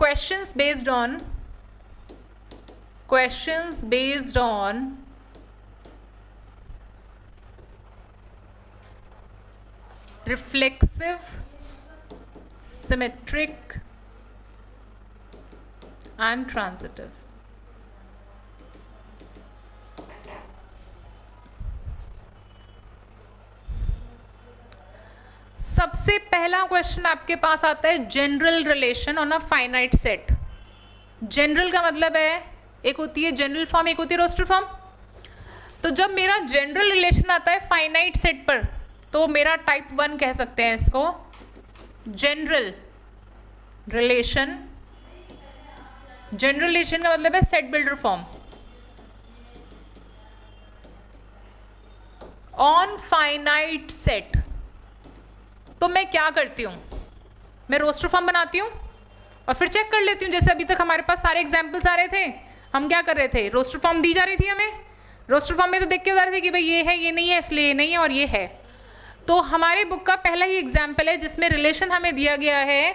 questions based on reflexive, symmetric and transitive. सबसे पहला question आपके पास आता है general relation on a finite set. General का मतलब है एक होती है जनरल फॉर्म, एक होती है रोस्टर फॉर्म. तो जब मेरा जनरल रिलेशन आता है फाइनाइट सेट पर, तो मेरा टाइप 1 कह सकते हैं इसको. जनरल रिलेशन, जनरल रिलेशन का मतलब है set builder form on finite set. तो मैं क्या करती हूँ, मैं रोस्टर फॉर्म बनाती हूँ और फिर चेक कर लेती हूँ. जैसे अभी तक हमारे पास सारे एग्जाम्पल्स आ रहे थे, हम क्या कर रहे थे, रोस्टर फॉर्म दी जा रही थी हमें. रोस्टर फॉर्म में तो देख के जा रहे थे कि भाई ये है, ये नहीं है, इसलिए ये नहीं है और ये है. तो हमारे बुक का पहला ही एग्जाम्पल है जिसमें रिलेशन हमें दिया गया है.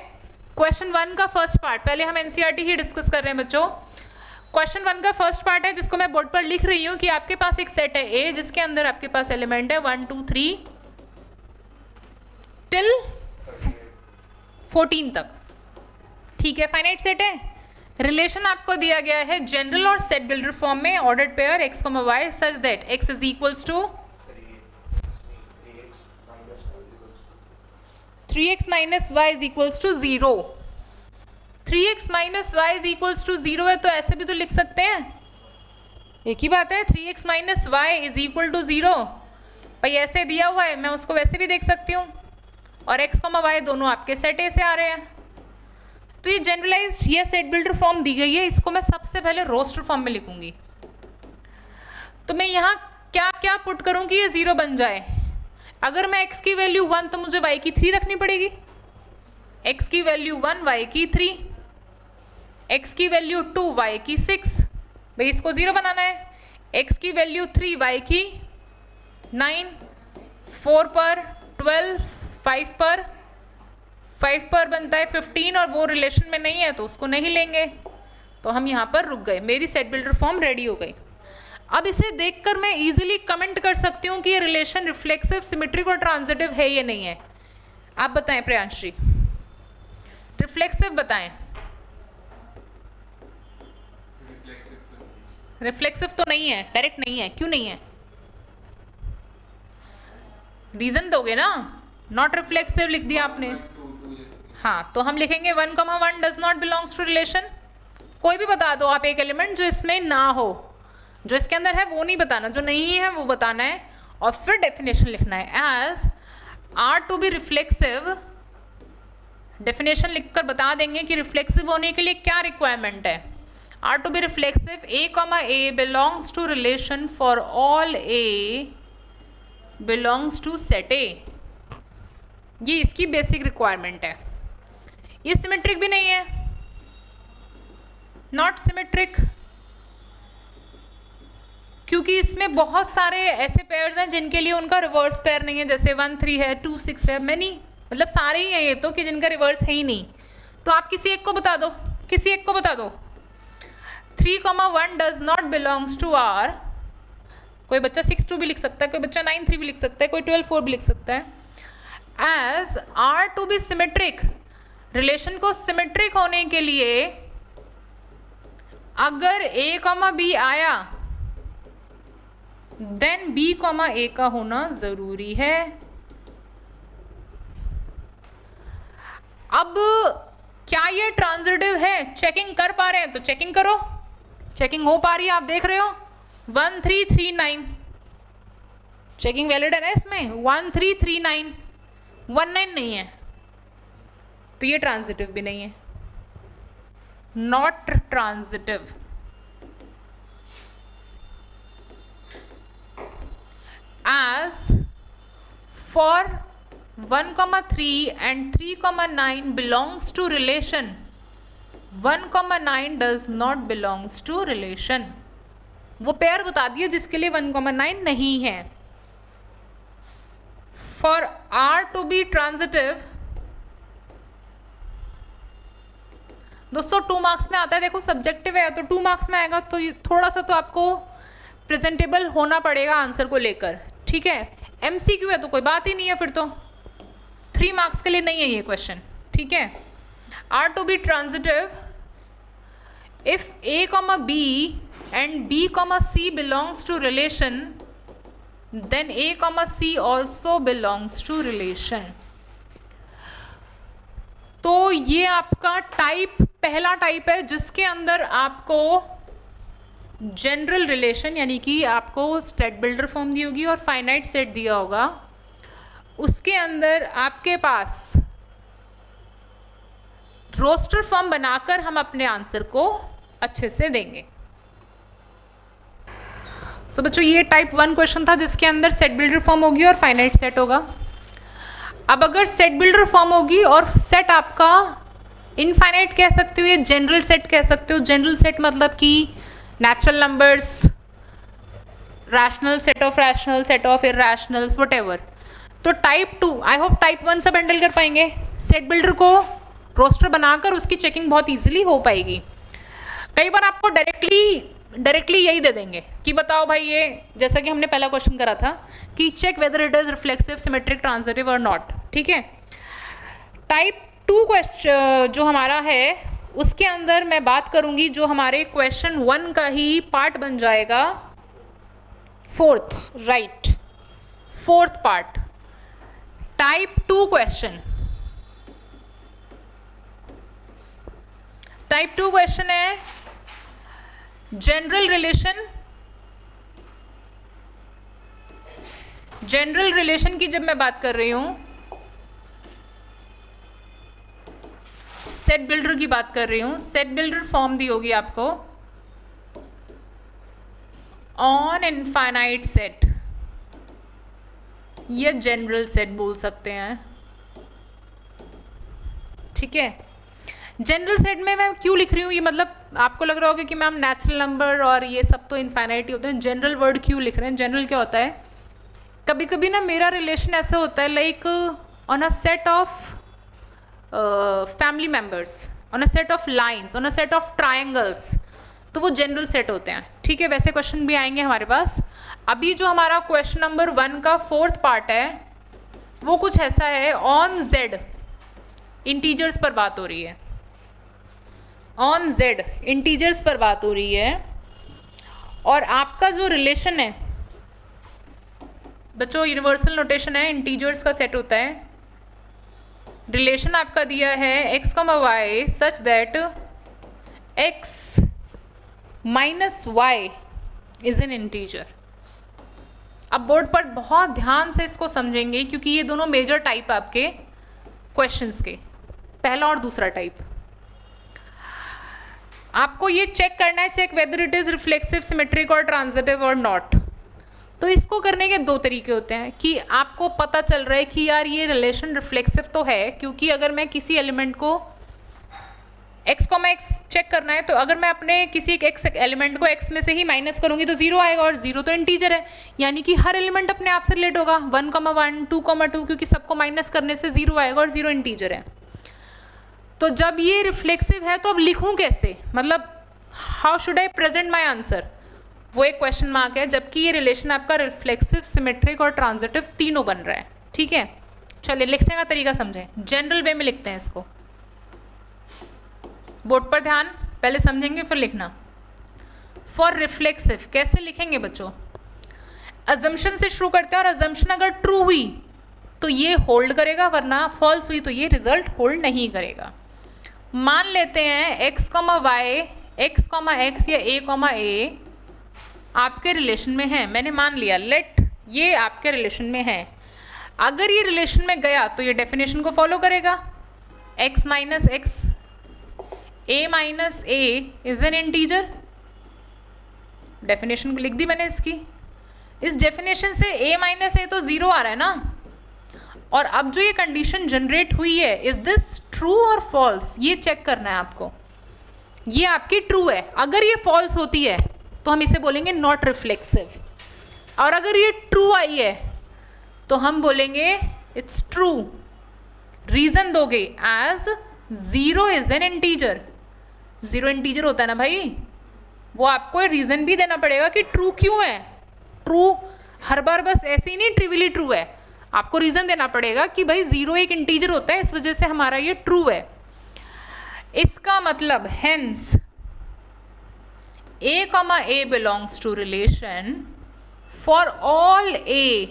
क्वेश्चन 1 का फर्स्ट पार्ट, पहले हम एनसीईआरटी ही डिस्कस कर रहे हैं बच्चों. क्वेश्चन 1 का फर्स्ट पार्ट है जिसको मैं बोर्ड पर लिख रही हूँ कि आपके पास एक सेट है ए जिसके अंदर आपके पास एलिमेंट है 1 2 3 टिल 14 तक. ठीक है, फाइनाइट सेट है. रिलेशन आपको दिया गया है जनरल और सेट बिल्डर फॉर्म में ordered pair x, y such that x is equals to 3x minus y is equals to 0. 3x minus y is equals to 0 है तो ऐसे भी तो लिख सकते हैं. एक ही बात है, 3x minus y is equal to 0. भाई ऐसे दिया हुआ है, मैं उसको वैसे भी देख सकती हूँ. और x, y दोनों आपके सेट ए से आ रहे हैं. तो ये जनरलाइज ये सेट बिल्डर फॉर्म दी गई है, इसको मैं सबसे पहले रोस्टर फॉर्म में लिखूंगी. तो मैं यहाँ क्या क्या पुट करूँ कि ये 0 बन जाए. अगर मैं x की वैल्यू 1 तो मुझे y की 3 रखनी पड़ेगी. x की वैल्यू 1, y की 3, x की वैल्यू 2, y की 6. भाई इसको 0 बनाना है. x की वैल्यू 3, y की 9, 4 पर 12, 5 पर बनता है 15 और वो रिलेशन में नहीं है तो उसको नहीं लेंगे. तो हम यहाँ पर रुक गए, मेरी सेट बिल्डर फॉर्म रेडी हो गई. अब इसे देखकर मैं इजीली कमेंट कर सकती हूँ कि ये रिलेशन रिफ्लेक्सिव, सिमेट्रिक और ट्रांजिटिव है या नहीं है. आप बताएं प्रियांश जी, रिफ्लेक्सिव बताएं. रिफ्लेक्सिव तो नहीं है, डायरेक्ट नहीं है. क्यों नहीं है, रीजन दोगे ना. नॉट रिफ्लेक्सिव लिख दिया आपने. हाँ, तो हम लिखेंगे 1,1 does not belongs to relation. कोई भी बता दो आप एक एलिमेंट जो इसमें ना हो. जो इसके अंदर है वो नहीं बताना, जो नहीं है वो बताना है और फिर डेफिनेशन लिखना है. As R to be reflexive, definition लिखकर बता देंगे कि रिफ्लेक्सिव होने के लिए क्या रिक्वायरमेंट है. R to be reflexive a, belongs to relation for all a belongs to set a. ये इसकी बेसिक रिक्वायरमेंट है. ये सिमेट्रिक भी नहीं है, नॉट सिमेट्रिक, क्योंकि इसमें बहुत सारे ऐसे पेयर्स हैं जिनके लिए उनका रिवर्स पेयर नहीं है. जैसे 1 3 है, 2 6 है, मैनी मतलब सारे ही हैं ये तो कि जिनका रिवर्स है ही नहीं. तो आप किसी एक को बता दो, किसी एक को बता दो. 3,1 does not belongs to R. कोई बच्चा 6 2 भी लिख सकता है, कोई बच्चा 9 3 भी लिख सकता है, कोई 12 4 भी लिख सकता है. As R to be symmetric, relation को सिमेट्रिक होने के लिए अगर a, b आया देन b, a का होना जरूरी है. अब क्या ये ट्रांजिटिव है, चेकिंग कर पा रहे हैं तो चेकिंग करो. चेकिंग हो पा रही है, आप देख रहे हो 1 3 3 9, चेकिंग वैलिड है ना इसमें. 1 3 3 9, 1 9 नहीं है तो ये ट्रांजिटिव भी नहीं है, not transitive. as for 1, 3 and 3, 9 belongs to relation, 1, 9 does not belongs to relation. वो पेयर बता दिए जिसके लिए 1, 9 नहीं है. For R to be transitive, दोस्तों 2 मार्क्स में आता है, देखो सब्जेक्टिव है तो 2 मार्क्स में आएगा, तो थोड़ा सा तो आपको प्रेजेंटेबल होना पड़ेगा आंसर को लेकर, ठीक है। MCQ है तो कोई बात ही नहीं है, फिर तो 3 मार्क्स के लिए नहीं है ये क्वेश्चन, ठीक है। R to be transitive if A, B and B, C belongs to relation, then A, C also belongs to relation. तो ये आपका टाइप, पहला टाइप है जिसके अंदर आपको जनरल रिलेशन यानी कि आपको स्टेट बिल्डर फॉर्म दी होगी और फाइनाइट सेट दिया होगा, उसके अंदर आपके पास रोस्टर फॉर्म बनाकर हम अपने आंसर को अच्छे से देंगे। सो बच्चों ये टाइप 1 क्वेश्चन था जिसके अंदर सेट बिल्डर फॉर्म होगी और फाइनाइट सेट होगा। अब अगर सेट बिल्डर फॉर्म होगी और सेट आपका इनफाइनाइट कह सकते हो या जनरल सेट कह सकते हो। जनरल सेट मतलब कि natural numbers, rational, set of rational, set of irrationals, whatever. तो टाइप 2 आई होप टाइप 1 सब हैंडल कर पाएंगे। सेट बिल्डर को रोस्टर बनाकर उसकी चेकिंग बहुत इजीली हो पाएगी। कई बार आपको डायरेक्टली यही दे देंगे कि बताओ भाई ये, जैसा कि हमने पहला क्वेश्चन करा था कि check whether it is reflexive, symmetric, transitive और नॉट, ठीक है। टाइप 2 क्वेश्चन जो हमारा है उसके अंदर मैं बात करूंगी जो हमारे क्वेश्चन 1 का ही पार्ट बन जाएगा, fourth, right, fourth part. Type 2 question, type 2 question है जनरल रिलेशन। जनरल रिलेशन की जब मैं बात कर रही हूं, सेट बिल्डर की बात कर रही हूं, सेट बिल्डर फॉर्म दी होगी आपको ऑन इनफाइनाइट सेट, या जनरल सेट बोल सकते हैं, ठीक है। जनरल सेट में मैं क्यों लिख रही हूँ, ये मतलब आपको लग रहा होगा कि मैम नेचुरल नंबर और ये सब तो इनफाइनाइट ही होते हैं, जनरल वर्ड क्यों लिख रहे हैं। जनरल क्या होता है, कभी कभी ना मेरा रिलेशन ऐसा होता है like on a set of family members, on a set of lines, on a set of triangles, तो वो जनरल सेट होते हैं, ठीक है। वैसे क्वेश्चन भी आएंगे हमारे पास। अभी जो हमारा क्वेश्चन नंबर 1 का फोर्थ पार्ट है वो कुछ ऐसा है, ऑन जेड इंटीजर्स पर बात हो रही है, ऑन जेड इंटीजर्स पर बात हो रही है। और आपका जो रिलेशन है बच्चों, यूनिवर्सल नोटेशन है, इंटीजर्स का सेट होता है। रिलेशन आपका दिया है x, y such that x minus y is an integer. अब बोर्ड पर बहुत ध्यान से इसको समझेंगे क्योंकि ये दोनों मेजर टाइप आपके क्वेश्चंस के, पहला और दूसरा टाइप। आपको ये चेक करना है, check whether it is reflexive, symmetric और ट्रांजिटिव और नॉट। तो इसको करने के 2 तरीके होते हैं कि आपको पता चल रहा है कि यार ये रिलेशन रिफ्लेक्सिव तो है, क्योंकि अगर मैं किसी एलिमेंट को x, x चेक करना है तो अगर मैं अपने किसी एक x एलिमेंट को x में से ही माइनस करूंगी तो 0 आएगा, और 0 तो इंटीजर है, यानी कि हर एलिमेंट अपने आप से रिलेट होगा, 1, 1, 2, 2, क्योंकि सबको माइनस करने से 0 आएगा और 0 इंटीजर है। तो जब ये रिफ्लेक्सिव है तो अब लिखूं कैसे, मतलब how should I present my answer, वो एक क्वेश्चन मार्क है। जबकि ये रिलेशन आपका रिफ्लेक्सिव, सिमेट्रिक और ट्रांजिटिव तीनों बन रहा है, ठीक है। चलिए लिखने का तरीका समझें, जनरल वे में लिखते हैं इसको। बोर्ड पर ध्यान, पहले समझेंगे फिर लिखना। फॉर रिफ्लेक्सिव कैसे लिखेंगे बच्चों, अजम्पशन से शुरू करते हैं, और अजम्पशन अगर ट्रू हुई तो ये होल्ड करेगा, वरना फॉल्स हुई तो ये रिजल्ट होल्ड नहीं करेगा। मान लेते हैं x, y, x, x या a, a आपके रिलेशन में है, मैंने मान लिया, लेट ये आपके रिलेशन में है। अगर ये रिलेशन में गया तो ये डेफिनेशन को फॉलो करेगा, x minus x, a minus a is an integer. Definition को लिख दी मैंने इसकी। इस डेफिनेशन से a माइनस a तो 0 आ रहा है ना, और अब जो ये कंडीशन जनरेट हुई है, इज दिस ट्रू और फॉल्स, ये चेक करना है आपको। ये आपकी ट्रू है, अगर ये फॉल्स होती है तो हम इसे बोलेंगे नॉट रिफ्लेक्सिव, और अगर ये ट्रू आई है तो हम बोलेंगे इट्स ट्रू। रीजन दोगे, as 0 is an integer, zero integer होता है ना भाई, वो आपको रीजन भी देना पड़ेगा कि ट्रू क्यों है। ट्रू हर बार बस ऐसे ही नहीं ट्रिवियली ट्रू है, आपको रीजन देना पड़ेगा कि भाई जीरो एक इंटीजर होता है, इस वजह से हमारा ये ट्रू है। इसका मतलब hence a comma a belongs to relation for all a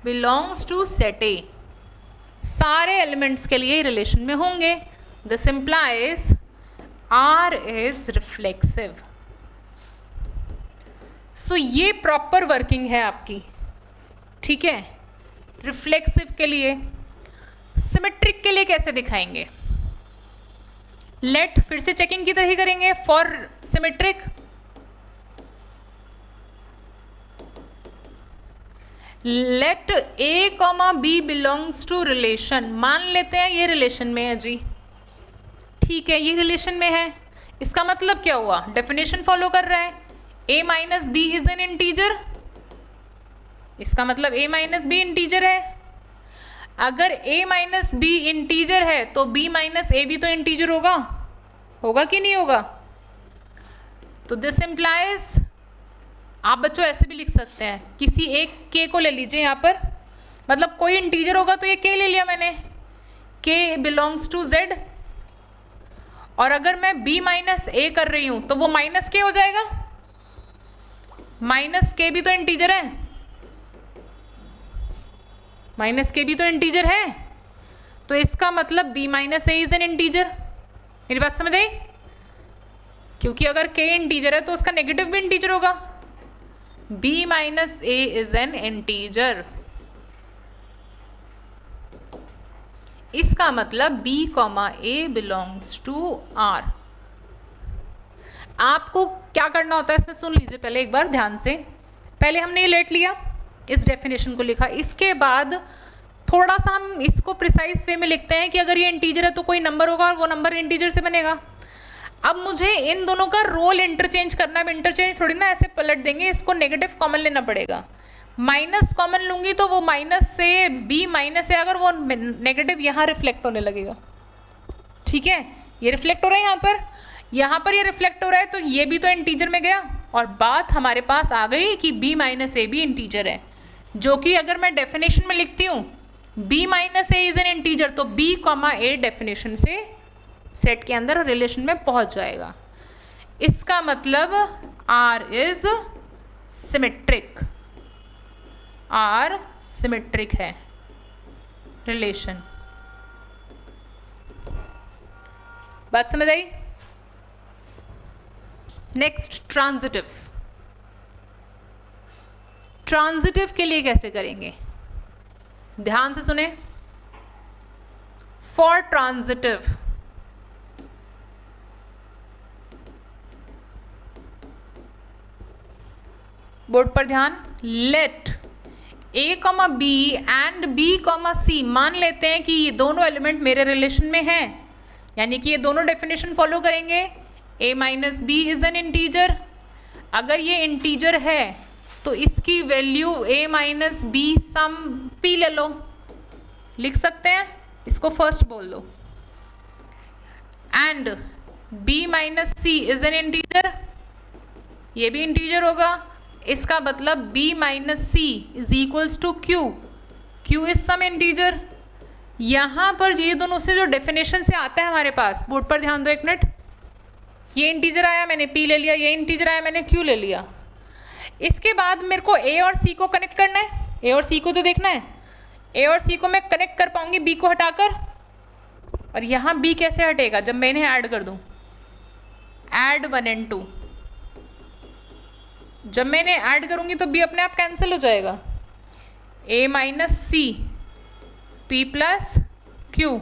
belongs to set a, सारे एलिमेंट्स के लिए रिलेशन में होंगे। This implies R is reflexive। सो ये प्रॉपर वर्किंग है आपकी, ठीक है। रिफ्लेक्सिव के लिए, सिमेट्रिक के लिए कैसे दिखाएंगे? लेट फिर से चेकिंग की तरह ही करेंगे। For symmetric let a comma b belongs to relation, मान लेते हैं ये रिलेशन में है जी, ठीक है, ये रिलेशन में है। इसका मतलब क्या हुआ? डेफिनेशन फॉलो कर रहा है, a minus b is an integer, इसका मतलब a माइनस बी इंटीजर है। अगर a माइनस बी इंटीजर है तो b माइनस ए भी तो इंटीजर होगा, होगा कि नहीं होगा? तो दिस इम्प्लाइज, आप बच्चों ऐसे भी लिख सकते हैं, किसी एक k को ले लीजिए यहाँ पर, मतलब कोई इंटीजर होगा तो ये k ले लिया मैंने, k बिलोंग्स टू z, और अगर मैं b माइनस ए कर रही हूँ तो वो माइनस k हो जाएगा, माइनस k भी तो इंटीजर है, माइनस के भी तो इंटीजर है, तो इसका मतलब b minus a is an integer. मेरी बात समझ आई? क्योंकि अगर k इंटीजर है तो उसका नेगेटिव भी इंटीजर होगा। b minus a is an integer, इसका मतलब b comma a belongs to r। आपको क्या करना होता है इसमें सुन लीजिए पहले एक बार ध्यान से। पहले हमने ये लेट लिया, इस डेफिनेशन को लिखा, इसके बाद थोड़ा सा हम इसको प्रिसाइज वे में लिखते हैं कि अगर ये इंटीजर है तो कोई नंबर होगा और वो नंबर इंटीजर से बनेगा। अब मुझे इन दोनों का रोल इंटरचेंज करना है, इंटरचेंज थोड़ी ना ऐसे पलट देंगे, इसको नेगेटिव कॉमन लेना पड़ेगा। माइनस कॉमन लूंगी तो वो माइनस से b माइनस है, अगर वो नेगेटिव यहाँ रिफ्लेक्ट होने लगेगा, ठीक है। ये रिफ्लेक्ट हो रहा है यहाँ पर ये रिफ्लेक्ट हो रहा है, तो ये भी तो इंटीजर में गया, और बात हमारे पास आ गई कि b माइनस ए भी इंटीजर है, जो कि अगर मैं डेफिनेशन में लिखती हूँ b minus a is an integer, तो b कॉमा ए डेफिनेशन से सेट के अंदर रिलेशन में पहुंच जाएगा। इसका मतलब R is symmetric, R symmetric है रिलेशन। बात समझ आई? Next transitive. ट्रांजिटिव के लिए कैसे करेंगे? ध्यान से सुने। फॉर ट्रांजिटिव बोर्ड पर ध्यान। Let a comma B and b comma C, मान लेते हैं कि ये दोनों एलिमेंट मेरे रिलेशन में हैं, यानी कि ये दोनों डेफिनेशन फॉलो करेंगे। a minus b is an integer, अगर ये इंटीजर है तो इसकी value a minus b some p ले लो, लिख सकते हैं, इसको फर्स्ट बोल दो। And b minus c is an integer, ये भी इंटीजर होगा, इसका मतलब b minus c is equals to q, q is some integer. यहाँ पर ये दोनों से जो डेफिनेशन से आता है हमारे पास, बोर्ड पर ध्यान दो एक मिनट, ये इंटीजर आया मैंने p ले लिया, ये इंटीजर आया मैंने q ले लिया। इसके बाद मेरे को a और c को कनेक्ट करना है, a और c को तो देखना है, a और c को मैं कनेक्ट कर पाऊंगी b को हटाकर, और यहाँ b कैसे हटेगा? जब मैं इन्हें ऐड कर दूँ, ऐड 1 and 2, जब मैं इन्हें ऐड करूंगी तो b अपने आप कैंसिल हो जाएगा। a minus C p plus q,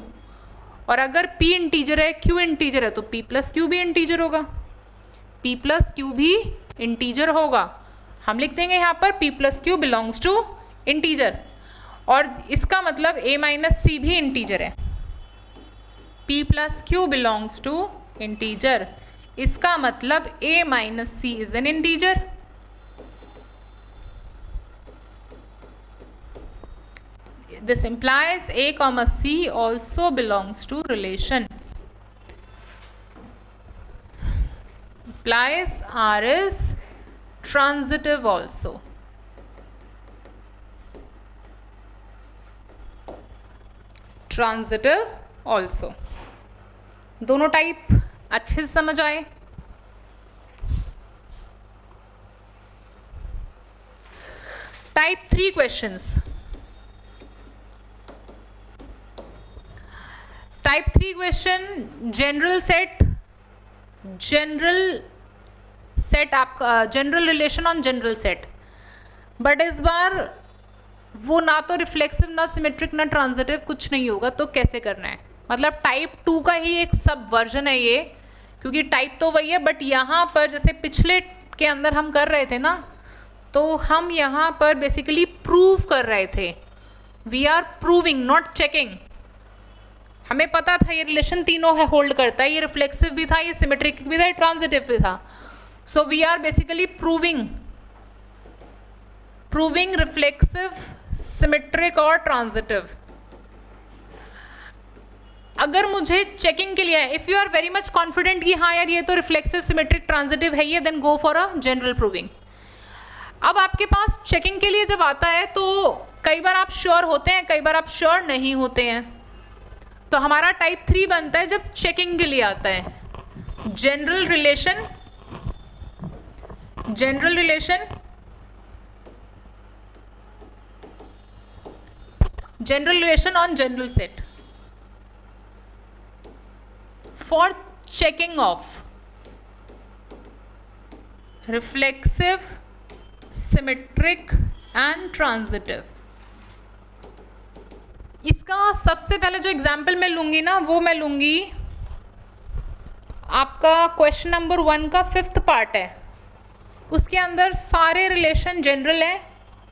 और अगर p इंटीजर है q इंटीजर है तो p प्लस q भी इंटीजर होगा, p प्लस q भी इंटीजर होगा। हम लिख देंगे यहाँ पर p plus q belongs to integer, और इसका मतलब a माइनस सी भी इंटीजर है, p plus q belongs to integer, इसका मतलब a minus c is an integer. This implies a comma c also belongs to relation. implies R is transitive also. Transitive also. दोनों type अच्छे से समझ आए. Type 3 questions. Type 3 question, general set आपका general relation on general set, but इस बार वो ना तो रिफ्लेक्सिव ना सिमेट्रिक ना ट्रांजिटिव, कुछ नहीं होगा. तो कैसे करना है, मतलब टाइप 2 का ही एक सब वर्जन है ये, क्योंकि टाइप तो वही है बट यहाँ पर जैसे पिछले के अंदर हम कर रहे थे ना, तो हम यहाँ पर बेसिकली प्रूव कर रहे थे. We are proving not checking. हमें पता था ये रिलेशन तीनों है होल्ड करता है, ये रिफ्लेक्सिव भी था, ये सिमेट्रिक भी था, ये ट्रांजिटिव भी था. So we are basically proving reflexive, symmetric और ट्रांजिटिव. अगर मुझे चेकिंग के लिए है, if you are very much confident कि हाँ यार ये तो रिफ्लेक्सिव, सिमेट्रिक, ट्रांजिटिव है ये, then go for a general proving. अब आपके पास चेकिंग के लिए जब आता है तो कई बार आप श्योर होते हैं, कई बार आप श्योर नहीं होते हैं. तो हमारा टाइप 3 बनता है जब चेकिंग के लिए आता है. General relation on general set for checking of reflexive, symmetric and transitive. इसका सबसे पहले जो एग्जाम्पल मैं लूंगी ना, वो मैं लूंगी आपका क्वेश्चन नंबर 1 का 5th पार्ट है. उसके अंदर सारे रिलेशन जनरल है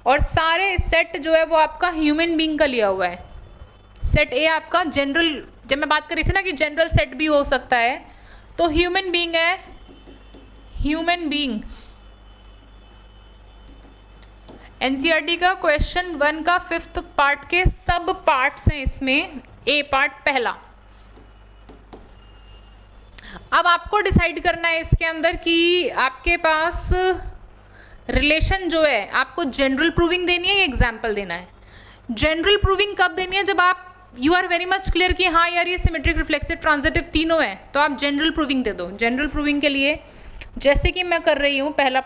और सारे सेट जो है वो आपका ह्यूमन बीइंग का लिया हुआ है. सेट ए आपका जनरल, जब मैं बात कर रही थी ना कि जनरल सेट भी हो सकता है, तो ह्यूमन बीइंग है. ह्यूमन बीइंग एनसीईआरटी का क्वेश्चन 1 का 5th पार्ट के सब पार्ट्स हैं इसमें. ए पार्ट पहला. अब आपको डिसाइड करना है इसके अंदर कि आपके पास रिलेशन जो है आपको जनरल प्रूविंग देनी है या एग्जाम्पल देना है. जनरल प्रूविंग कब देनी है, जब आप you are very much clear कि हाँ यार ये सिमेट्रिक, रिफ्लेक्सिव, ट्रांजिटिव तीनों है, तो आप जनरल प्रूविंग दे दो. जनरल प्रूविंग के लिए जैसे कि मैं कर रही हूँ, पहला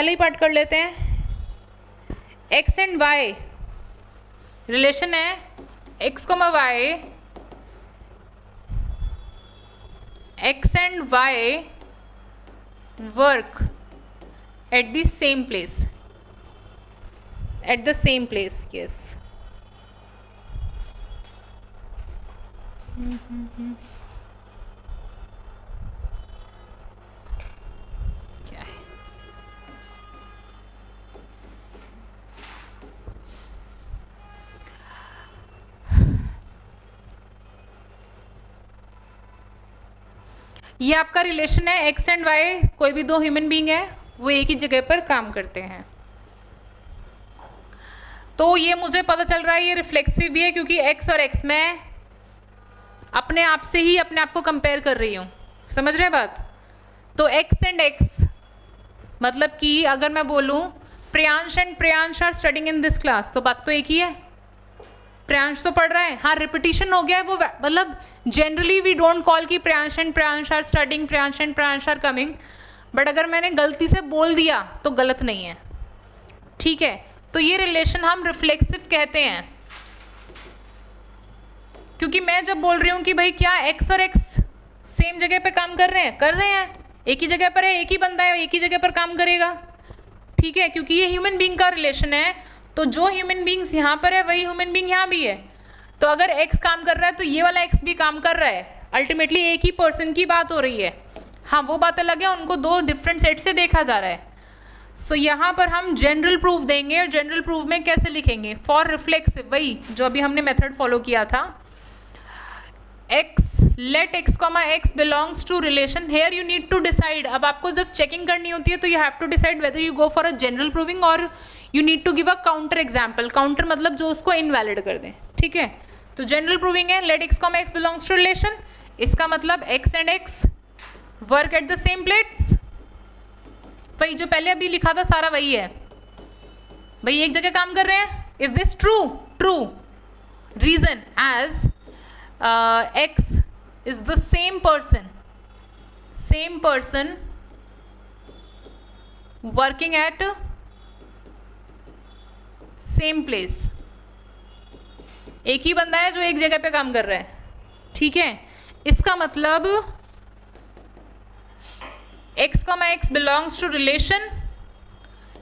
ही पार्ट कर लेते हैं. एक्स एंड वाई रिलेशन है, x comma y, x and y work at the same place, yes. क्या है, ये आपका रिलेशन है एक्स एंड वाई. कोई भी दो ह्यूमन बीइंग है वो एक ही जगह पर काम करते हैं. तो ये मुझे पता चल रहा है ये रिफ्लेक्सिव भी है, क्योंकि एक्स और एक्स मैं अपने आप से ही अपने आप को कंपेयर कर रही हूँ. समझ रहे बात. तो एक्स एंड एक्स मतलब कि अगर मैं बोलूँ Priyansh and Priyansh are studying in this class, तो बात तो एक ही है. प्रियांश तो पढ़ रहा है, हाँ रिपीटिशन हो गया है वो, मतलब जनरली वी डोंट कॉल कि Priyansh and Priyansh are studying, Priyansh and Priyansh are coming. But अगर मैंने गलती से बोल दिया तो गलत नहीं है. ठीक है. तो ये रिलेशन हम रिफ्लेक्सिव कहते हैं, क्योंकि मैं जब बोल रही हूँ कि भाई क्या एक्स और एक्स सेम जगह पे काम कर रहे हैं, एक ही जगह पर है, एक ही बंदा है, एक ही जगह पर काम करेगा. ठीक है. क्योंकि ये ह्यूमन बीइंग का रिलेशन है, तो जो ह्यूमन बीइंग्स यहाँ पर है वही ह्यूमन बीइंग यहाँ भी है. तो अगर एक्स काम कर रहा है तो ये वाला एक्स भी काम कर रहा है. अल्टीमेटली एक ही पर्सन की बात हो रही है. हाँ वो बात अलग है, उनको दो डिफरेंट सेट से देखा जा रहा है. सो यहाँ पर हम जनरल प्रूफ देंगे, और जनरल प्रूफ में कैसे लिखेंगे, फॉर रिफ्लेक्सिव, वही जो अभी हमने मेथड फॉलो किया था. X, let X comma X belongs to relation. Here you need to decide. अब आपको जब चेकिंग करनी होती है तो you have to decide whether you go for a general proving और you need to give a counter example. Counter मतलब जो उसको इनवैलिड कर दें. ठीक है. तो जनरल प्रूविंग है let X comma X belongs to relation. इसका मतलब X and X work at the same place, भाई जो पहले अभी लिखा था सारा वही है, भाई एक जगह काम कर रहे हैं. Is this true? True. Reason as x is the same person working at same place. एक ही बंदा है जो एक जगह पे काम कर रहा है, ठीक है. इसका मतलब x, x belongs to relation,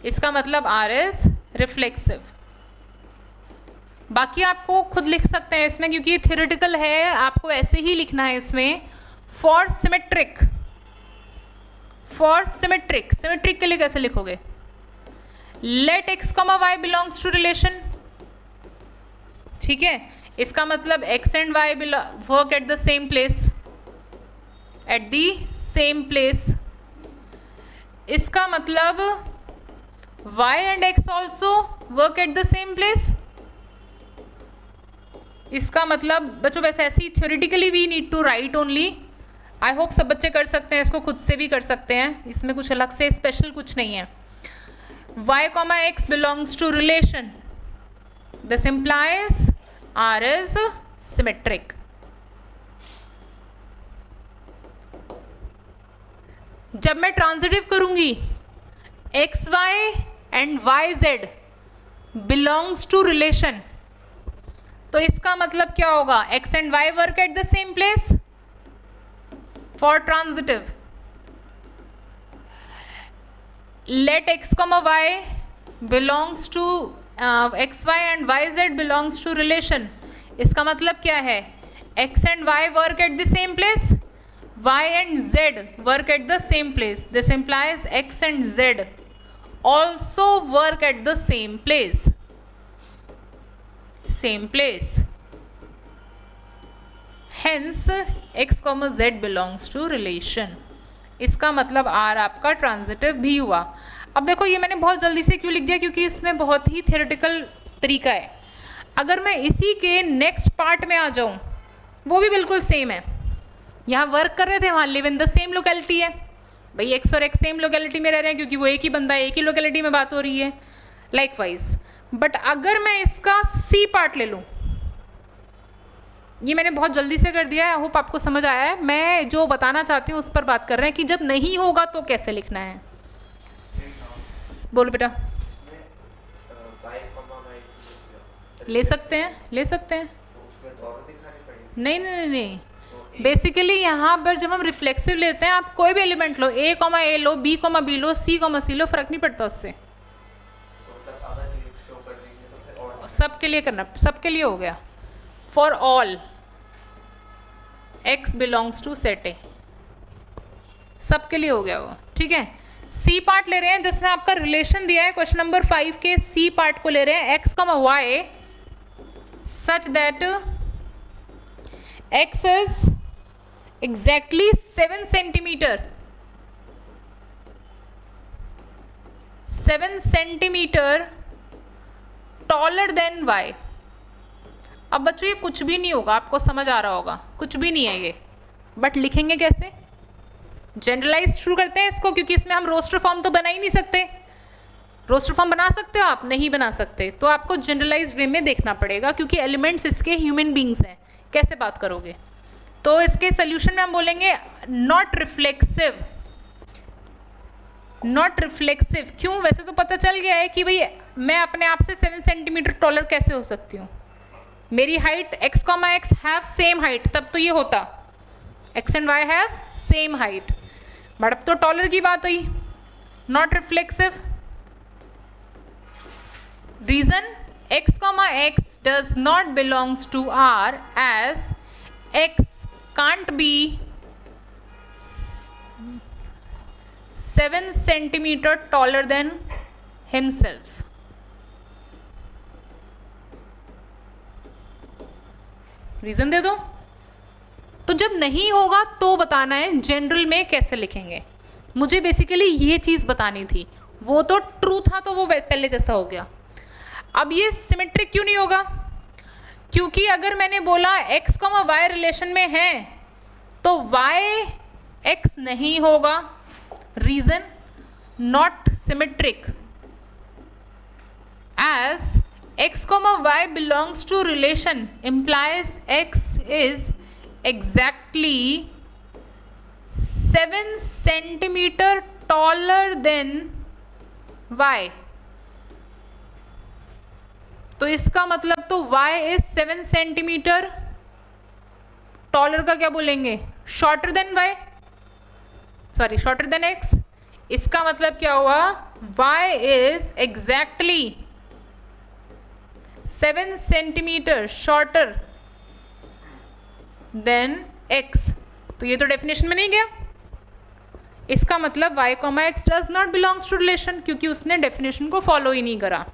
इसका मतलब R इज रिफ्लेक्सिव. बाकी आपको खुद लिख सकते हैं इसमें, क्योंकि ये थ्योरेटिकल है, आपको ऐसे ही लिखना है इसमें. फॉर सिमेट्रिक सिमेट्रिक के लिए कैसे लिखोगे? Let x, y belongs to relation, ठीक है. इसका मतलब x and y work at the same place, इसका मतलब y and x also work at the same place. इसका मतलब बच्चों वैसे ऐसे ही theoretically we need to write only. I hope सब बच्चे कर सकते हैं इसको, खुद से भी कर सकते हैं, इसमें कुछ अलग से स्पेशल कुछ नहीं है. y, x belongs to relation, this implies R is symmetric. जब मैं ट्रांजिटिव करूंगी x y and y z belongs to relation, तो इसका मतलब क्या होगा? X and y work at the same place. For transitive let x, y belongs to x y and y z belongs to relation. इसका मतलब क्या है? X and y work at the same place, y and z work at the same place. This implies x and z also work at the same place. Hence x, z belongs to relation. इसका मतलब R आपका transitive भी हुआ. अब देखो ये मैंने बहुत जल्दी से क्यों लिख दिया, क्योंकि इसमें बहुत ही थ्योरेटिकल तरीका है. अगर मैं इसी के नेक्स्ट पार्ट में आ जाऊं, वो भी बिल्कुल सेम है. यहाँ वर्क कर रहे थे, वहाँ live in the same locality है, भाई एक्स और एक्स सेम लोकेलिटी में रह रहे हैं, क्योंकि वो एक ही बंदा है, एक ही लोकेलिटी में बात हो रही है. लाइकवाइज बट अगर मैं इसका सी पार्ट ले लूँ, ये मैंने बहुत जल्दी से कर दिया है, आई होप आपको समझ आया है. मैं जो बताना चाहती हूँ उस पर बात कर रहे हैं कि जब नहीं होगा तो कैसे लिखना है. बोलो बेटा. ले सकते हैं. नहीं. बेसिकली यहाँ पर जब हम रिफ्लेक्सिव लेते हैं, आप कोई भी element low, a, low, b, b low, c, c लो, फर्क नहीं पड़ता उससे. सबके लिए करना, सबके लिए हो गया. For all x belongs to set A, सबके लिए हो गया वो, ठीक है. सी पार्ट ले रहे हैं जिसमें आपका रिलेशन दिया है क्वेश्चन नंबर 5 के सी पार्ट को ले रहे हैं. x, y such that x is exactly 7 centimetre taller than y. अब बच्चों ये कुछ भी नहीं होगा, आपको समझ आ रहा होगा, कुछ भी नहीं है ये, बट लिखेंगे कैसे? जनरलाइज शुरू करते हैं इसको, क्योंकि इसमें हम रोस्टर फॉर्म तो बना ही नहीं सकते. रोस्टर फॉर्म बना सकते हो आप? नहीं बना सकते. तो आपको जनरलाइज वे में देखना पड़ेगा, क्योंकि एलिमेंट्स इसके ह्यूमन बींग्स हैं, कैसे बात करोगे? तो इसके सोल्यूशन में हम बोलेंगे नॉट रिफ्लेक्सिव. क्यों? वैसे तो पता चल गया है कि भाई मैं अपने आप से 7 सेंटीमीटर टॉलर कैसे हो सकती हूँ. मेरी height x, x have same height, तब तो ये होता x and y have same height, but अब तो टॉलर की बात हुई. Not reflexive. Reason x, x does not belongs to R as x can't be 7 centimeter taller than himself. Reason दे दो. तो जब नहीं होगा तो बताना है जनरल में कैसे लिखेंगे. मुझे बेसिकली ये चीज़ बतानी थी, वो तो ट्रू था तो वो पहले जैसा हो गया. अब ये सिमेट्रिक क्यों नहीं होगा? क्योंकि अगर मैंने बोला x, y रिलेशन में है, तो y x नहीं होगा. Reason not symmetric as x comma y belongs to relation implies x is exactly 7 centimeter taller than y. तो इसका मतलब तो y is 7 सेंटीमीटर टॉलर का क्या बोलेंगे, shorter than y, sorry shorter than x. इसका मतलब क्या हुआ, y is exactly 7 centimetre shorter than x. तो ये तो डेफिनेशन में नहीं गया. इसका मतलब y, x does not belongs to relation, क्योंकि उसने डेफिनेशन को फॉलो ही नहीं करा.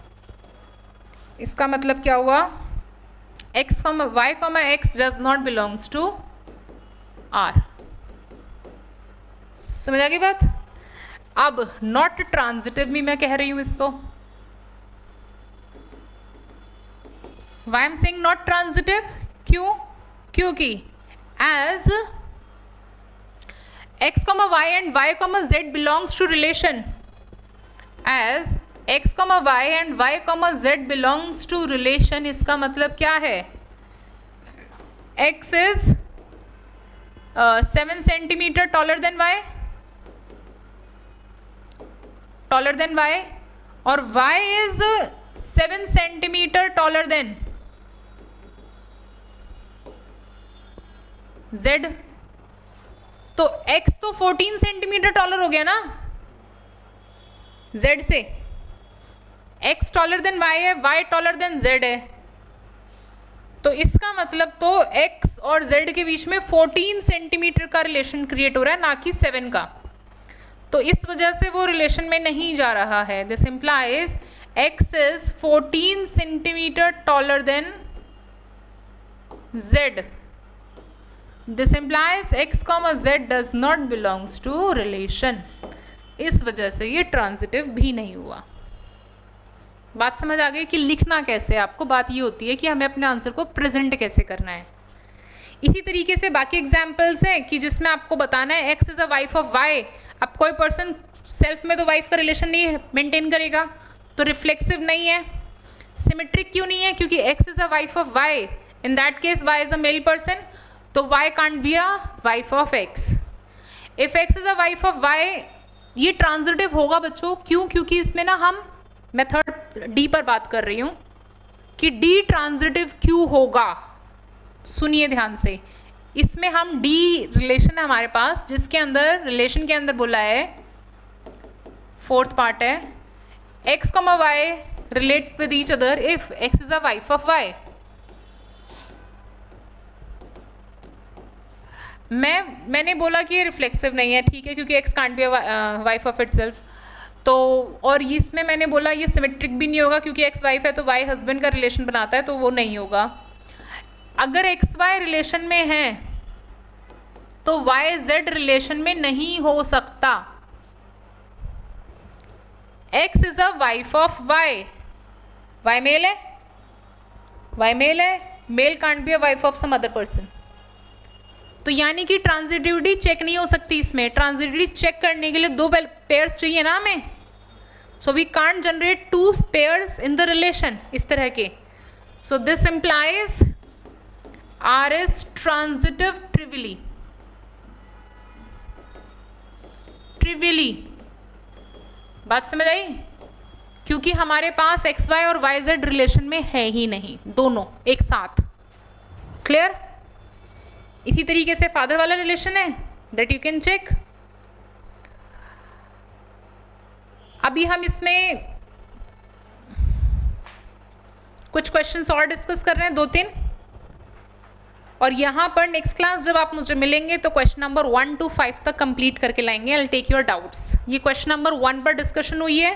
इसका मतलब क्या हुआ, y, x does not belongs to r. समझ आ गई बात. अब नॉट ट्रांजिटिव भी मैं कह रही हूं इसको. Why I'm saying not transitive? क्यों? क्योंकि as x, y and y, z belongs to relation, as x, y and y, z belongs to relation, इसका मतलब क्या है, x is 7 centimeter taller than y, और y is 7 centimeter taller than z. तो x तो 14 centimetre taller हो गया ना z से. x टॉलर देन y है, y टॉलर देन z है. तो इसका मतलब तो x और z के बीच में 14 सेंटीमीटर का रिलेशन क्रिएट हो रहा है, ना कि 7 का. तो इस वजह से वो रिलेशन में नहीं जा रहा है. This implies x is 14 centimetre taller than z. This implies x, z does not belongs to relation. इस वजह से ये ट्रांजिटिव भी नहीं हुआ. बात समझ आ गई कि लिखना कैसे. आपको बात ये होती है कि हमें अपने आंसर को प्रेजेंट कैसे करना है. इसी तरीके से बाकी एग्जाम्पल्स हैं कि जिसमें आपको बताना है x is a wife of y. अब कोई पर्सन सेल्फ में तो वाइफ का रिलेशन नहीं मेंटेन करेगा, तो रिफ्लेक्सिव नहीं है. सिमेट्रिक क्यों नहीं है, क्योंकि x is a wife of y. In that case y is a male person, तो y can't be a wife of x. If x is a wife of y, ये ट्रांजिटिव होगा बच्चों. क्यों? क्योंकि इसमें ना हम मेथड डी पर बात कर रही हूँ कि डी ट्रांजिटिव क्यों होगा. सुनिए ध्यान से. इसमें हम डी रिलेशन है हमारे पास, जिसके अंदर रिलेशन के अंदर बोला है, फोर्थ पार्ट है, x, y relate with each other if x is a wife of y. मैंने बोला कि ये रिफ्लेक्सिव नहीं है, ठीक है, क्योंकि x can't be wife of itself. तो और इसमें मैंने बोला ये सिमेट्रिक भी नहीं होगा, क्योंकि x वाइफ है तो y हस्बैंड का रिलेशन बनाता है, तो वो नहीं होगा. अगर x y रिलेशन में है तो y z रिलेशन में नहीं हो सकता. x is a wife of y. y male है, male can't be a wife of some other person. तो यानी कि ट्रांजिटिविटी चेक नहीं हो सकती. इसमें ट्रांजिटिविटी चेक करने के लिए दो पेयर्स चाहिए ना हमें. So we can't generate two pairs in the relation इस तरह के. So this implies R is transitive trivially. बात समझ आई? क्योंकि हमारे पास एक्स वाई और वाई जेड रिलेशन में है ही नहीं, दोनों एक साथ. क्लियर? इसी तरीके से फादर वाला रिलेशन है, दैट यू कैन चेक. अभी हम इसमें कुछ क्वेश्चंस और डिस्कस कर रहे हैं, 2-3. और यहाँ पर नेक्स्ट क्लास जब आप मुझे मिलेंगे तो क्वेश्चन नंबर 1 to 5 तक कंप्लीट करके लाएंगे. I take your doubts. ये क्वेश्चन नंबर 1 पर डिस्कशन हुई है.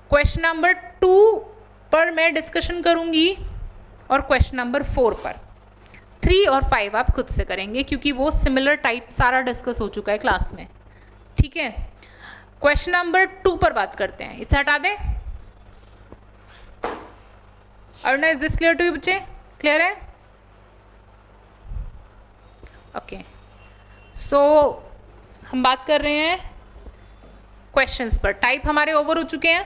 क्वेश्चन नंबर 2 पर मैं डिस्कशन करूँगी और क्वेश्चन नंबर 4 पर. 3 और 5 आप खुद से करेंगे, क्योंकि वो सिमिलर टाइप सारा डिस्कस हो चुका है क्लास में. ठीक है, क्वेश्चन नंबर 2 पर बात करते हैं. इसे हटा दें. Aruna, is this clear to you बच्चे? क्लियर है? ओके. सो हम बात कर रहे हैं क्वेश्चंस पर। टाइप हमारे ओवर हो चुके हैं,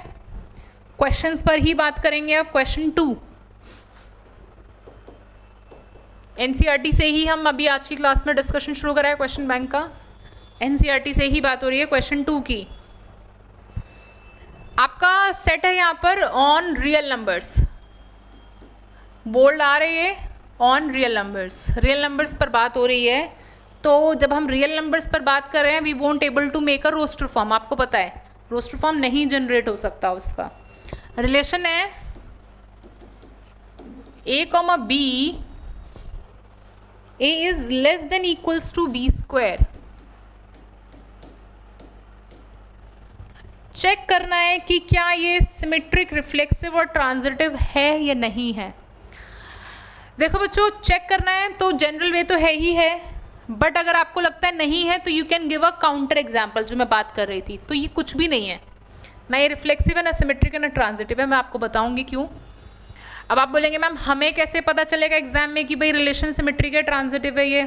क्वेश्चंस पर ही बात करेंगे अब। क्वेश्चन 2 एनसीईआरटी से ही हम अभी आज की क्लास में डिस्कशन शुरू करा है क्वेश्चन बैंक का। एनसीईआरटी से ही बात हो रही है क्वेश्चन 2 की। आपका सेट है यहाँ पर ऑन रियल नंबर्स, बोल्ड आ रही है, on real numbers. Real numbers पर बात हो रही है, तो जब हम रियल नंबर्स पर बात कर रहे हैं we won't able to make a roster form. आपको पता है रोस्टर फॉर्म नहीं जनरेट हो सकता। उसका रिलेशन है a comma b, a is less than equals to b square. Check करना है कि क्या ये सिमेट्रिक, रिफ्लेक्सिव और ट्रांजिटिव है या नहीं है। देखो बच्चों, चेक करना है तो जनरल वे तो है ही है, बट अगर आपको लगता है नहीं है तो you can give a counter example, जो मैं बात कर रही थी। तो ये कुछ भी नहीं है, ना ये रिफ्लेक्सिव है, ना सिमेट्रिक है, ना ट्रांजिटिव है। मैं आपको बताऊंगी क्यों। अब आप बोलेंगे मैम हमें कैसे पता चलेगा एग्जाम में कि भाई रिलेशन सिमेट्रिक है, ट्रांजिटिव है ये।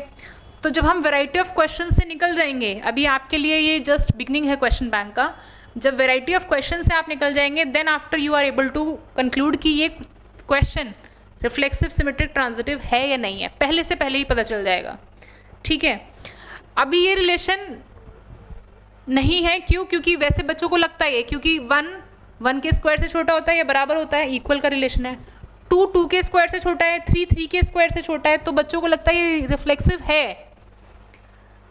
तो जब हम वैरायटी ऑफ क्वेश्चन से निकल जाएंगे, अभी आपके लिए ये जस्ट बिगनिंग है क्वेश्चन बैंक का, जब वैरायटी ऑफ क्वेश्चन से आप निकल जाएंगे then after you are able to conclude कि ये क्वेश्चन रिफ्लेक्सिव, सिमेट्रिक, ट्रांजिटिव है या नहीं है। पहले से पहले ही पता चल जाएगा, ठीक है। अभी ये रिलेशन नहीं है, क्यों? क्योंकि वैसे बच्चों को लगता है क्योंकि 1 के स्क्वायर से छोटा होता है या बराबर होता है, इक्वल का रिलेशन है। 2 के स्क्वायर से छोटा है, 3 के स्क्वायर से छोटा है, तो बच्चों को लगता है ये रिफ्लेक्सिव है।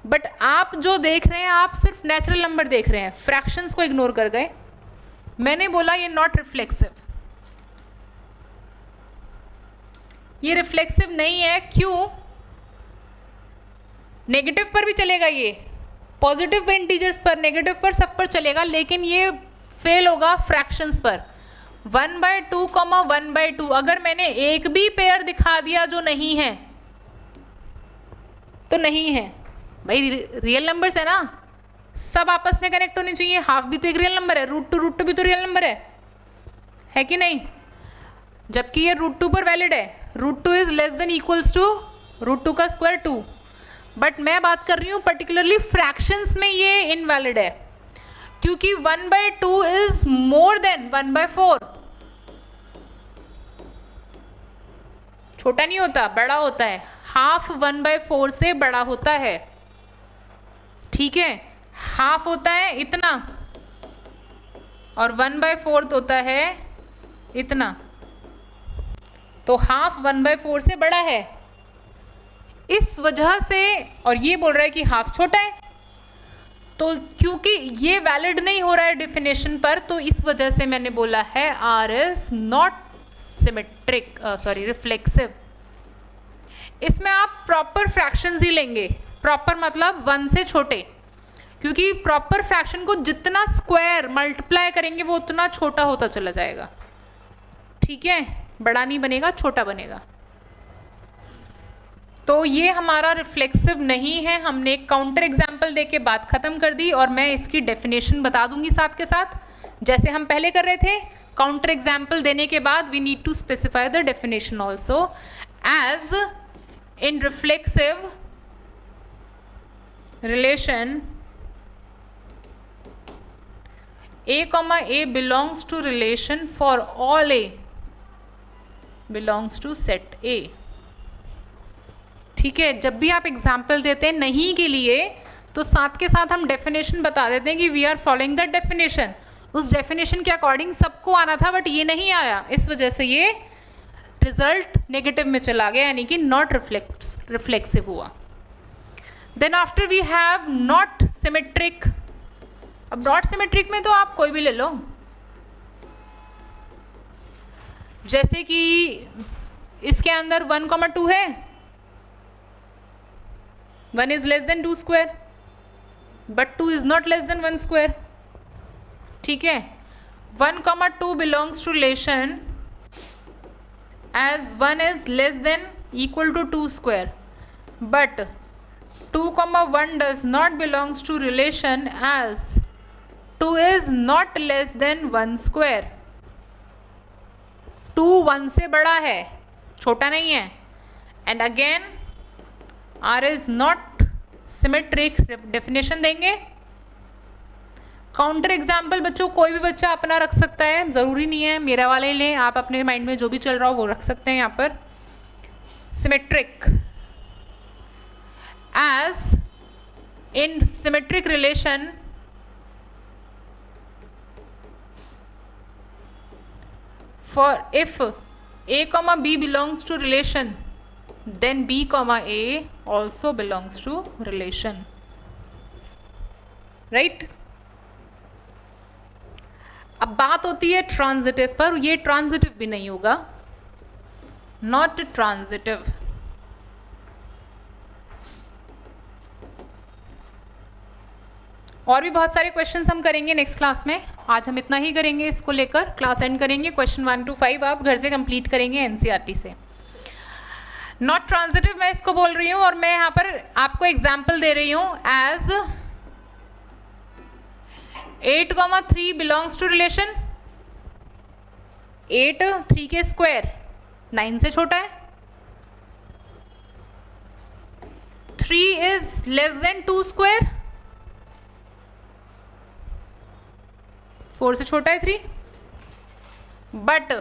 बट आप जो देख रहे हैं, आप सिर्फ नेचुरल नंबर देख रहे हैं, फ्रैक्शंस को इग्नोर कर गए। मैंने बोला ये नॉट रिफ्लेक्सिव, ये रिफ्लेक्सिव नहीं है। क्यों? नेगेटिव पर भी चलेगा, ये पॉजिटिव इंटीजर्स पर, नेगेटिव पर, सब पर चलेगा, लेकिन ये फेल होगा फ्रैक्शंस पर। 1/2, 1/2 अगर मैंने एक भी पेयर दिखा दिया जो नहीं है तो नहीं है भाई। रियल नंबर्स है ना, सब आपस में कनेक्ट होने चाहिए। हाफ भी तो एक रियल नंबर है, √2 भी तो रियल नंबर है कि नहीं? जबकि ये √2 पर वैलिड है, √2 is less than equals to √2 का स्क्वायर 2। बट मैं बात कर रही हूँ पर्टिकुलरली फ्रैक्शंस में ये इनवैलिड है, क्योंकि 1/2 इज मोर देन 1/4। छोटा नहीं होता, बड़ा होता है। हाफ 1/4 से बड़ा होता है, ठीक है। हाफ होता है इतना और 1/4 होता है इतना, तो हाफ 1/4 से बड़ा है। इस वजह से, और ये बोल रहा है कि हाफ छोटा है, तो क्योंकि ये वैलिड नहीं हो रहा है डेफिनेशन पर, तो इस वजह से मैंने बोला है R is not symmetric, sorry reflexive. इसमें आप प्रॉपर फ्रैक्शंस ही लेंगे, प्रॉपर मतलब 1 से छोटे, क्योंकि प्रॉपर फ्रैक्शन को जितना स्क्वायर मल्टीप्लाई करेंगे वो उतना छोटा होता चला जाएगा, ठीक है। बड़ा नहीं बनेगा, छोटा बनेगा। तो ये हमारा रिफ्लेक्सिव नहीं है। हमने एक काउंटर एग्जाम्पल देके बात खत्म कर दी, और मैं इसकी डेफिनेशन बता दूंगी साथ के साथ, जैसे हम पहले कर रहे थे। काउंटर एग्जाम्पल देने के बाद we need to specify the definition also. As in reflexive relation A, belongs to relation for all A belongs to set A, ठीक है। जब भी आप एग्जाम्पल देते हैं नहीं के लिए, तो साथ के साथ हम डेफिनेशन बता देते हैं कि we are following the definition. उस डेफिनेशन के अकॉर्डिंग सबको आना था, बट ये नहीं आया, इस वजह से ये रिजल्ट नेगेटिव में चला गया, यानी कि नॉट रिफ्लेक्सिव हुआ। Then after we have not symmetric. अब नॉट सिमेट्रिक में तो आप कोई भी ले लो, जैसे कि इसके अंदर 1,2 है, 1 is less than 2 square, but 2 is not less than 1 square, ठीक है। 1,2 belongs to relation as 1 is less than equal to 2 square, but 2,1 does not belongs to relation as 2 is not less than 1 square. 2 1 से बड़ा है, छोटा नहीं है। And again R is not symmetric definition देंगे। Counter example बच्चों कोई भी बच्चा अपना रख सकता है, ज़रूरी नहीं है मेरा वाले लें, आप अपने माइंड में जो भी चल रहा हो वो रख सकते हैं यहाँ पर। Symmetric, as in symmetric relation for if a comma b belongs to relation then b comma a also belongs to relation, right? अब बात होती है ट्रांजिटिव पर, ये ट्रांजिटिव भी नहीं होगा, नॉट ट्रांजिटिव। और भी बहुत सारे क्वेश्चंस हम करेंगे नेक्स्ट क्लास में, आज हम इतना ही करेंगे, इसको लेकर क्लास एंड करेंगे। क्वेश्चन 1 to 5 आप घर से कंप्लीट करेंगे एनसीईआरटी से। नॉट ट्रांजिटिव मैं इसको बोल रही हूँ, और मैं यहाँ पर आपको एग्जाम्पल दे रही हूँ एज 8,3 बिलोंग्स टू रिलेशन। 8 3 के स्क्वायर 9 से छोटा है। 3 इज लेस देन 2 स्क्वायर, 4 से छोटा है 3, बट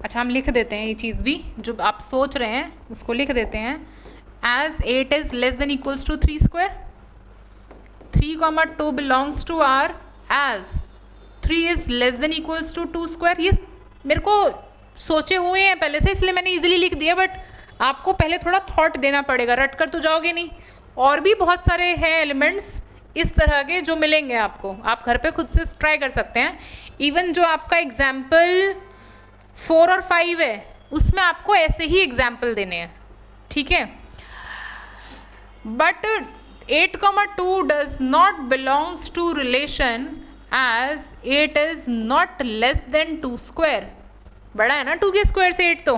अच्छा हम लिख देते हैं ये चीज़ भी, जो आप सोच रहे हैं उसको लिख देते हैं। As 8 is less than equals to 3 square, 3,2 belongs to R as 3 is less than equals to 2 square. ये मेरे को सोचे हुए हैं पहले से, इसलिए मैंने इजीली लिख दिया, बट आपको पहले थोड़ा थॉट देना पड़ेगा, रट कर तो जाओगे नहीं। और भी बहुत सारे हैं एलिमेंट्स इस तरह के जो मिलेंगे आपको, आप घर पे खुद से ट्राई कर सकते हैं। इवन जो आपका एग्जाम्पल 4 और 5 है उसमें आपको ऐसे ही एग्जाम्पल देने हैं, ठीक है। But 8,2 does not belongs to relation as 8 is not less than 2 square. बड़ा है ना 2 के स्क्वायर से 8 तो।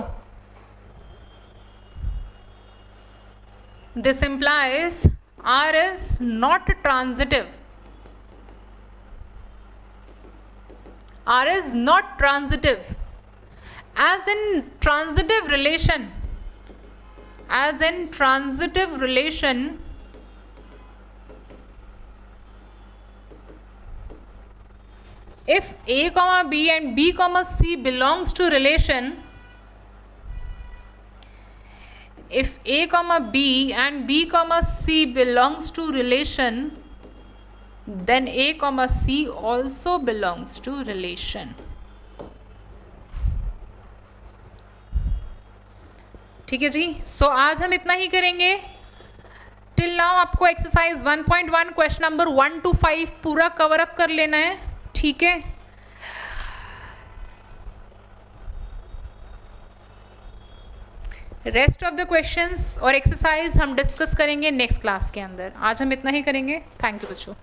This implies R is not transitive. R is not transitive. As in transitive relation, if A comma B and B comma C belongs to relation, if A comma B and B comma C belongs to relation, then A comma C also belongs to relation. ठीक है जी, सो आज हम इतना ही करेंगे। Till now आपको exercise 1.1 question number 1 to 5 पूरा cover up कर लेना है, ठीक है। रेस्ट ऑफ द क्वेश्चंस और एक्सरसाइज हम डिस्कस करेंगे नेक्स्ट क्लास के अंदर। आज हम इतना ही करेंगे। थैंक यू बच्चों।